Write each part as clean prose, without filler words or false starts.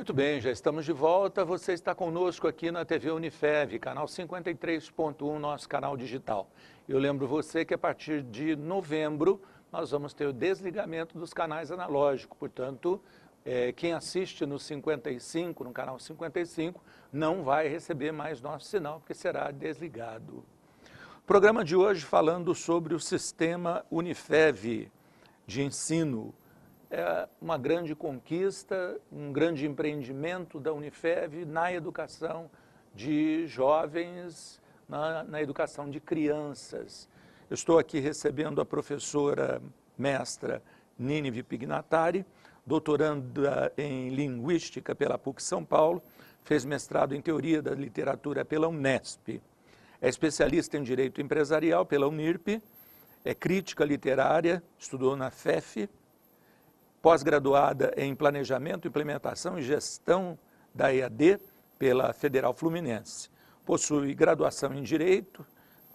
Muito bem, já estamos de volta. Você está conosco aqui na TV Unifev, canal 53.1, nosso canal digital. Eu lembro você que a partir de novembro nós vamos ter o desligamento dos canais analógicos. Portanto, quem assiste no 55, no canal 55, não vai receber mais nosso sinal, porque será desligado. Programa de hoje falando sobre o sistema Unifev de ensino. É uma grande conquista, um grande empreendimento da Unifev na educação de jovens, na educação de crianças. Eu estou aqui recebendo a professora mestra Nínive Pignatari, doutoranda em Linguística pela PUC São Paulo, fez mestrado em Teoria da Literatura pela Unesp, é especialista em Direito Empresarial pela Unirp, é crítica literária, estudou na FEF, pós-graduada em Planejamento, Implementação e Gestão da EAD pela Federal Fluminense. Possui graduação em Direito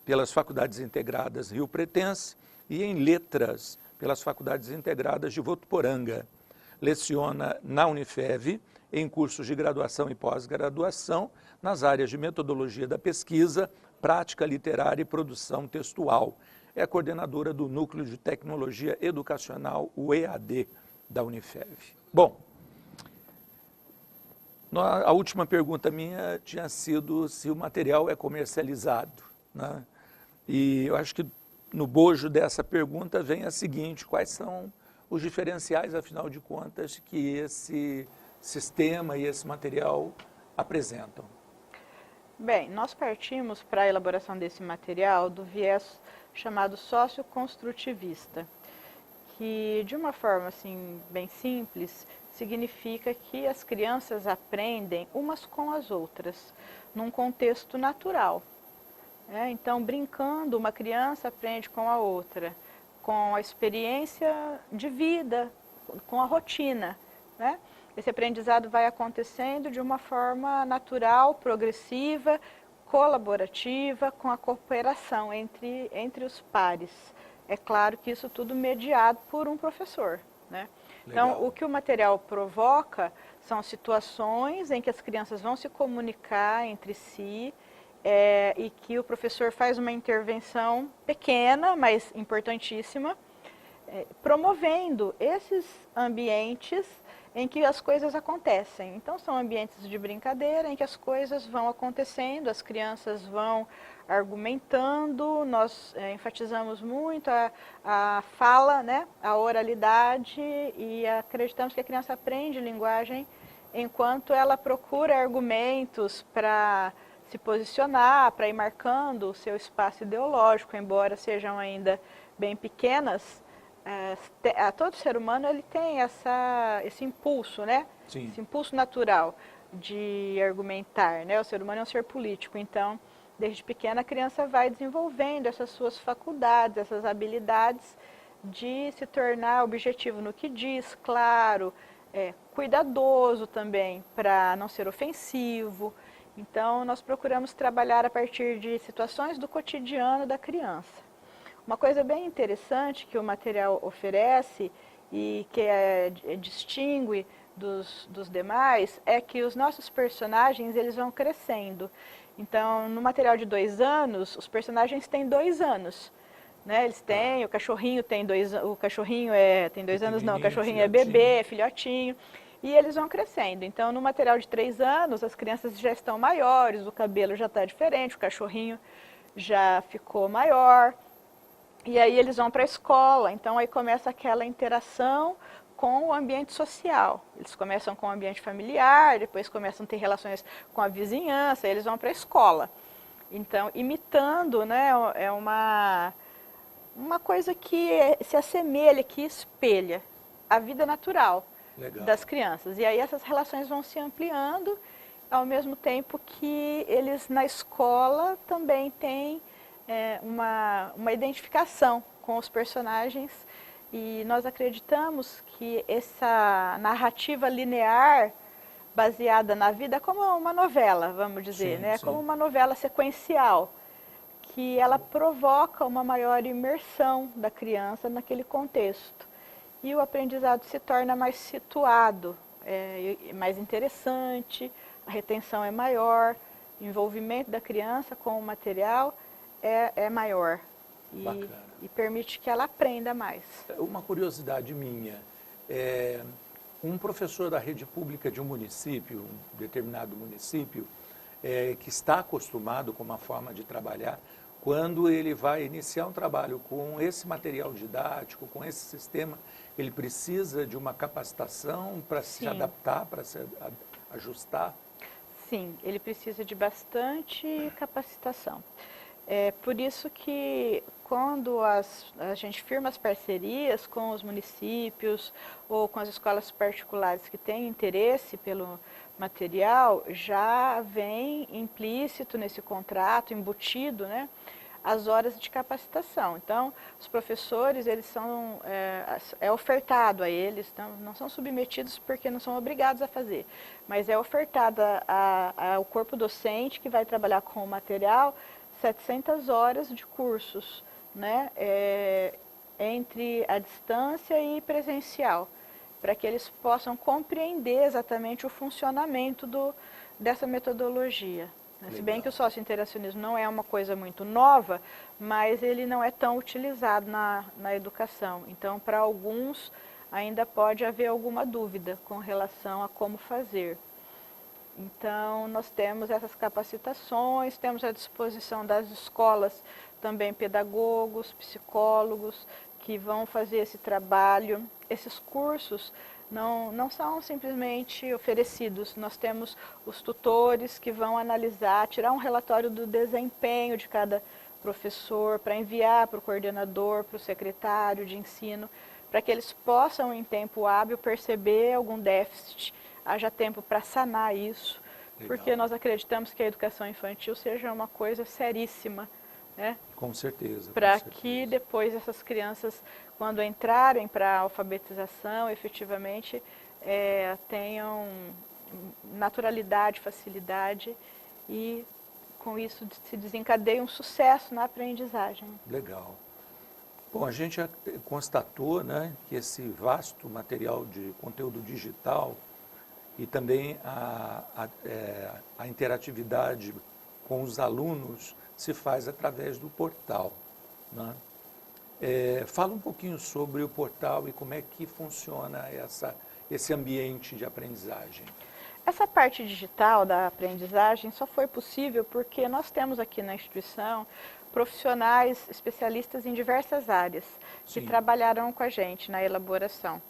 pelas Faculdades Integradas Rio Pretense e em Letras pelas Faculdades Integradas de Votuporanga. Leciona na Unifev em cursos de graduação e pós-graduação nas áreas de Metodologia da Pesquisa, Prática Literária e Produção Textual. É coordenadora do Núcleo de Tecnologia Educacional, o EAD, da Unifev. Bom, a última pergunta minha tinha sido se o material é comercializado, né? E eu acho que no bojo dessa pergunta vem a seguinte: quais são os diferenciais, afinal de contas, que esse sistema e esse material apresentam? Bem, nós partimos para a elaboração desse material do viés chamado socioconstrutivista, que de uma forma assim bem simples significa que as crianças aprendem umas com as outras num contexto natural. Então, brincando, uma criança aprende com a outra, com a experiência de vida, com a rotina, né? Esse aprendizado vai acontecendo de uma forma natural, progressiva, colaborativa, com a cooperação entre os pares. É claro que isso tudo mediado por um professor, né? Então, o que o material provoca são situações em que as crianças vão se comunicar entre si e que o professor faz uma intervenção pequena, mas importantíssima, promovendo esses ambientes em que as coisas acontecem. Então, são ambientes de brincadeira em que as coisas vão acontecendo, as crianças vão argumentando, nós enfatizamos muito a fala, né, a oralidade, e acreditamos que a criança aprende linguagem enquanto ela procura argumentos para se posicionar, para ir marcando o seu espaço ideológico, embora sejam ainda bem pequenas. Todo ser humano ele tem esse impulso, né? Sim. Esse impulso natural de argumentar, né? O ser humano é um ser político, então, desde pequena a criança vai desenvolvendo essas suas faculdades, essas habilidades de se tornar objetivo no que diz, claro, cuidadoso também para não ser ofensivo. Então, nós procuramos trabalhar a partir de situações do cotidiano da criança. Uma coisa bem interessante que o material oferece e que distingue dos demais é que os nossos personagens eles vão crescendo. Então, no material de 2 anos, os personagens têm 2 anos. Né? Eles têm, o cachorrinho tem 2 anos, o cachorrinho tem 2 anos não, o cachorrinho é bebê, é filhotinho. E eles vão crescendo. Então, no material de 3 anos, as crianças já estão maiores, o cabelo já está diferente, o cachorrinho já ficou maior. E aí eles vão para a escola, então aí começa aquela interação com o ambiente social. Eles começam com o ambiente familiar, depois começam a ter relações com a vizinhança, eles vão para a escola. Então, imitando, né, é uma coisa que se assemelha, que espelha a vida natural das crianças. E aí essas relações vão se ampliando, ao mesmo tempo que eles na escola também têm uma identificação com os personagens, e nós acreditamos que essa narrativa linear baseada na vida é como uma novela, vamos dizer, né? Como uma novela sequencial, que ela provoca uma maior imersão da criança naquele contexto. E o aprendizado se torna mais situado, é mais interessante, a retenção é maior, o envolvimento da criança com o material é maior e permite que ela aprenda mais. Uma curiosidade minha, um professor da rede pública de um município, um determinado município, que está acostumado com uma forma de trabalhar, quando ele vai iniciar um trabalho com esse material didático, com esse sistema, ele precisa de uma capacitação para se adaptar, para se ajustar? Sim, ele precisa de bastante capacitação. É por isso que quando a gente firma as parcerias com os municípios ou com as escolas particulares que têm interesse pelo material, já vem implícito nesse contrato, embutido, né, as horas de capacitação. Então, os professores, eles são, ofertado a eles, não são submetidos porque não são obrigados a fazer, mas é ofertada ao corpo docente que vai trabalhar com o material 700 horas de cursos, né, entre a distância e presencial, para que eles possam compreender exatamente o funcionamento dessa metodologia. Legal. Se bem que o socio-interacionismo não é uma coisa muito nova, mas ele não é tão utilizado na educação. Então, para alguns, ainda pode haver alguma dúvida com relação a como fazer. Então, nós temos essas capacitações, temos à disposição das escolas também pedagogos, psicólogos, que vão fazer esse trabalho. Esses cursos não são simplesmente oferecidos, nós temos os tutores que vão analisar, tirar um relatório do desempenho de cada professor para enviar para o coordenador, para o secretário de ensino, para que eles possam, em tempo hábil, perceber algum déficit, haja tempo para sanar isso. Legal. Porque nós acreditamos que a educação infantil seja uma coisa seríssima, né? Com certeza. Para que depois essas crianças, quando entrarem para a alfabetização, efetivamente tenham naturalidade, facilidade e com isso se desencadeia um sucesso na aprendizagem. Legal. Bom, a gente já constatou, né, que esse vasto material de conteúdo digital e também a interatividade com os alunos se faz através do portal, né? Fala um pouquinho sobre o portal e como é que funciona esse ambiente de aprendizagem. Essa parte digital da aprendizagem só foi possível porque nós temos aqui na instituição profissionais especialistas em diversas áreas que trabalharam com a gente na elaboração.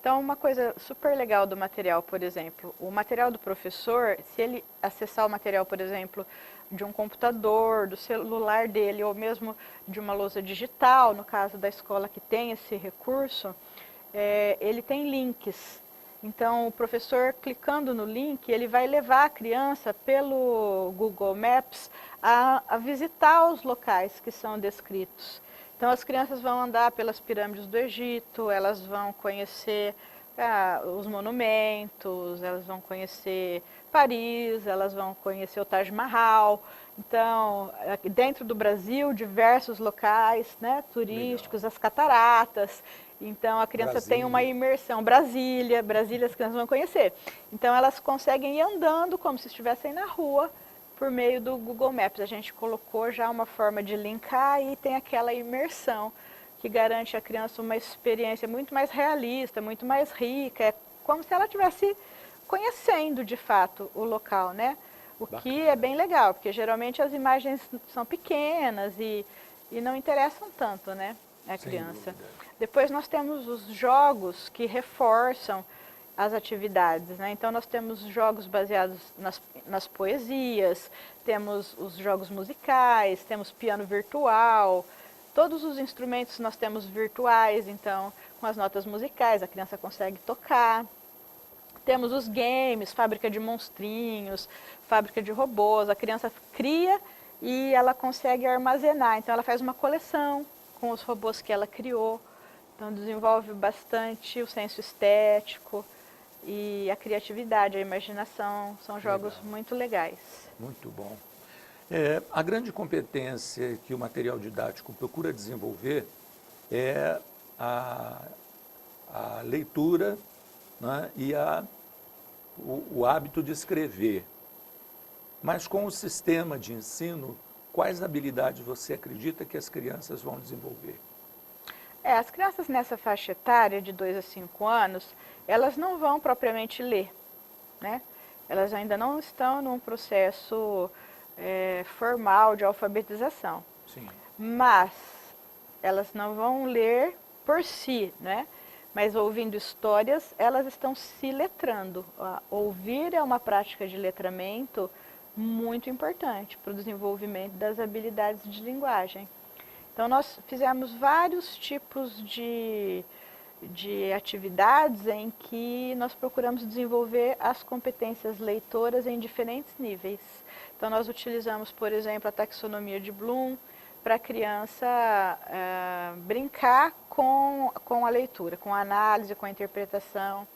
Então, uma coisa super legal do material, por exemplo, o material do professor, se ele acessar o material, por exemplo, de um computador, do celular dele, ou mesmo de uma lousa digital, no caso da escola que tem esse recurso, ele tem links. Então, o professor, clicando no link, ele vai levar a criança pelo Google Maps a visitar os locais que são descritos. Então, as crianças vão andar pelas pirâmides do Egito, elas vão conhecer os monumentos, elas vão conhecer Paris, elas vão conhecer o Taj Mahal. Então, dentro do Brasil, diversos locais, né, turísticos, as cataratas. Então, a criança tem uma imersão. Brasília as crianças vão conhecer. Então, elas conseguem ir andando como se estivessem na rua, por meio do Google Maps. A gente colocou já uma forma de linkar e tem aquela imersão que garante à criança uma experiência muito mais realista, muito mais rica. É como se ela estivesse conhecendo de fato o local, né? O que é bem legal, porque geralmente as imagens são pequenas e não interessam tanto, né, a criança. Depois nós temos os jogos que reforçam as atividades, né? Então nós temos jogos baseados nas poesias, temos os jogos musicais, temos piano virtual, todos os instrumentos nós temos virtuais, então com as notas musicais a criança consegue tocar. Temos os games, fábrica de monstrinhos, fábrica de robôs, a criança cria e ela consegue armazenar, então ela faz uma coleção com os robôs que ela criou, então desenvolve bastante o senso estético e a criatividade, a imaginação, são jogos muito legais. Muito bom. A grande competência que o material didático procura desenvolver é a leitura, né, e a o hábito de escrever. Mas com o sistema de ensino, quais habilidades você acredita que as crianças vão desenvolver? As crianças nessa faixa etária, de 2 a 5 anos, elas não vão propriamente ler, né? Elas ainda não estão num processo formal de alfabetização. Sim. Mas elas não vão ler por si, né? Mas ouvindo histórias, elas estão se letrando. Ouvir é uma prática de letramento muito importante para o desenvolvimento das habilidades de linguagem. Então, nós fizemos vários tipos de atividades em que nós procuramos desenvolver as competências leitoras em diferentes níveis. Então, nós utilizamos, por exemplo, a taxonomia de Bloom para a criança brincar com a leitura, com a análise, com a interpretação.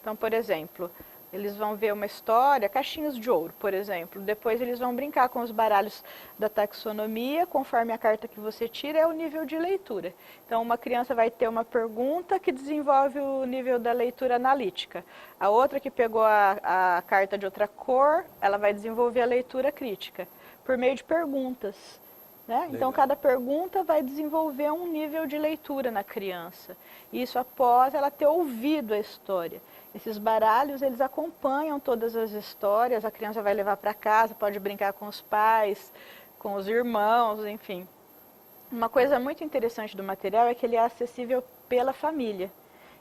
Então, por exemplo, eles vão ver uma história, caixinhos de ouro, por exemplo. Depois eles vão brincar com os baralhos da taxonomia, conforme a carta que você tira, é o nível de leitura. Então, uma criança vai ter uma pergunta que desenvolve o nível da leitura analítica. A outra que pegou a carta de outra cor, ela vai desenvolver a leitura crítica, por meio de perguntas. Né? Então, cada pergunta vai desenvolver um nível de leitura na criança. Isso após ela ter ouvido a história. Esses baralhos, eles acompanham todas as histórias, a criança vai levar para casa, pode brincar com os pais, com os irmãos, enfim. Uma coisa muito interessante do material é que ele é acessível pela família.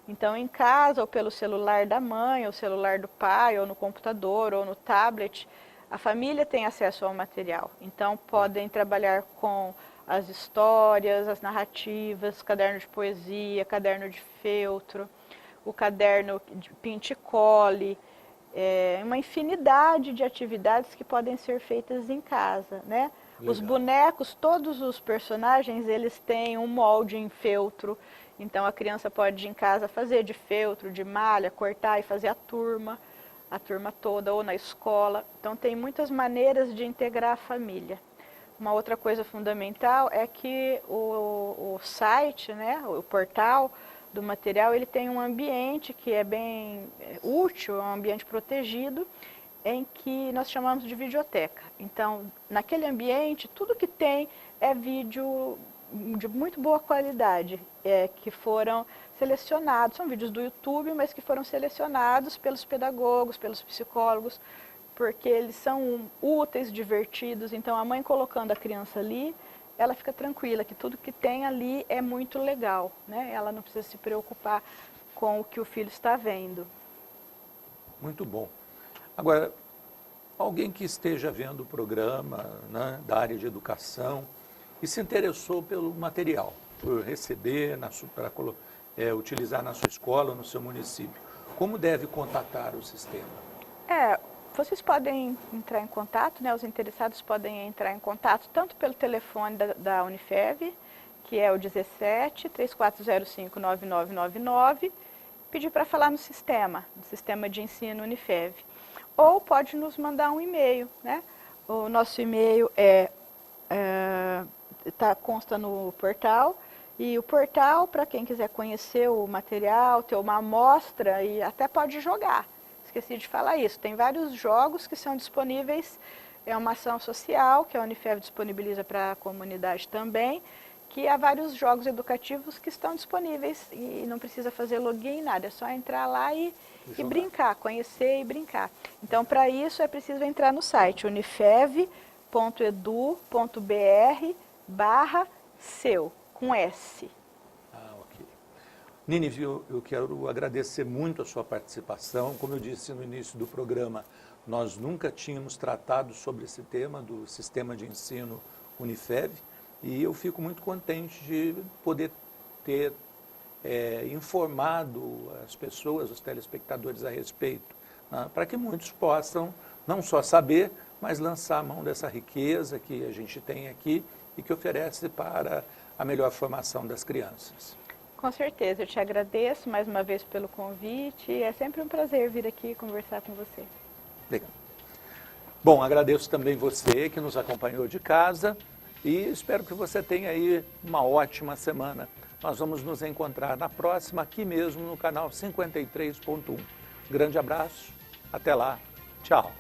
Então, em casa, ou pelo celular da mãe, ou celular do pai, ou no computador, ou no tablet, a família tem acesso ao material. Então, podem trabalhar com as histórias, as narrativas, caderno de poesia, caderno de feltro, o caderno de pinte e cole, uma infinidade de atividades que podem ser feitas em casa, né? Os bonecos, todos os personagens, eles têm um molde em feltro. Então, a criança pode, em casa, fazer de feltro, de malha, cortar e fazer a turma toda, ou na escola. Então, tem muitas maneiras de integrar a família. Uma outra coisa fundamental é que o site, né, o portal do material, ele tem um ambiente que é bem útil, é um ambiente protegido, em que nós chamamos de videoteca. Então, naquele ambiente, tudo que tem é vídeo de muito boa qualidade, que foram selecionados, são vídeos do YouTube, mas que foram selecionados pelos pedagogos, pelos psicólogos, porque eles são úteis, divertidos. Então, a mãe colocando a criança ali, ela fica tranquila que tudo que tem ali é muito legal, né? Ela não precisa se preocupar com o que o filho está vendo. Muito bom. Agora, alguém que esteja vendo o programa, né, da área de educação e se interessou pelo material, por receber, para utilizar na sua escola, no seu município, como deve contatar o sistema? Vocês podem entrar em contato, né? Os interessados podem entrar em contato tanto pelo telefone da Unifev, que é o 17-3405-9999, pedir para falar no sistema de ensino Unifev. Ou pode nos mandar um e-mail, né? O nosso e-mail consta no portal. E o portal, para quem quiser conhecer o material, ter uma amostra e até pode jogar. Esqueci de falar isso. Tem vários jogos que são disponíveis. É uma ação social que a Unifev disponibiliza para a comunidade também, que há vários jogos educativos que estão disponíveis e não precisa fazer login, nada. É só entrar lá e brincar, conhecer e brincar. Então, para isso é preciso entrar no site unifev.edu.br/seu, com S. Ok. Nínive, eu quero agradecer muito a sua participação. Como eu disse no início do programa, nós nunca tínhamos tratado sobre esse tema do sistema de ensino Unifev e eu fico muito contente de poder ter informado as pessoas, os telespectadores a respeito, né, para que muitos possam não só saber, mas lançar a mão dessa riqueza que a gente tem aqui e que oferece para a melhor formação das crianças. Com certeza, eu te agradeço mais uma vez pelo convite e é sempre um prazer vir aqui conversar com você. Legal. Bom, agradeço também você que nos acompanhou de casa e espero que você tenha aí uma ótima semana. Nós vamos nos encontrar na próxima, aqui mesmo no canal 53.1. Grande abraço, Até lá. Tchau.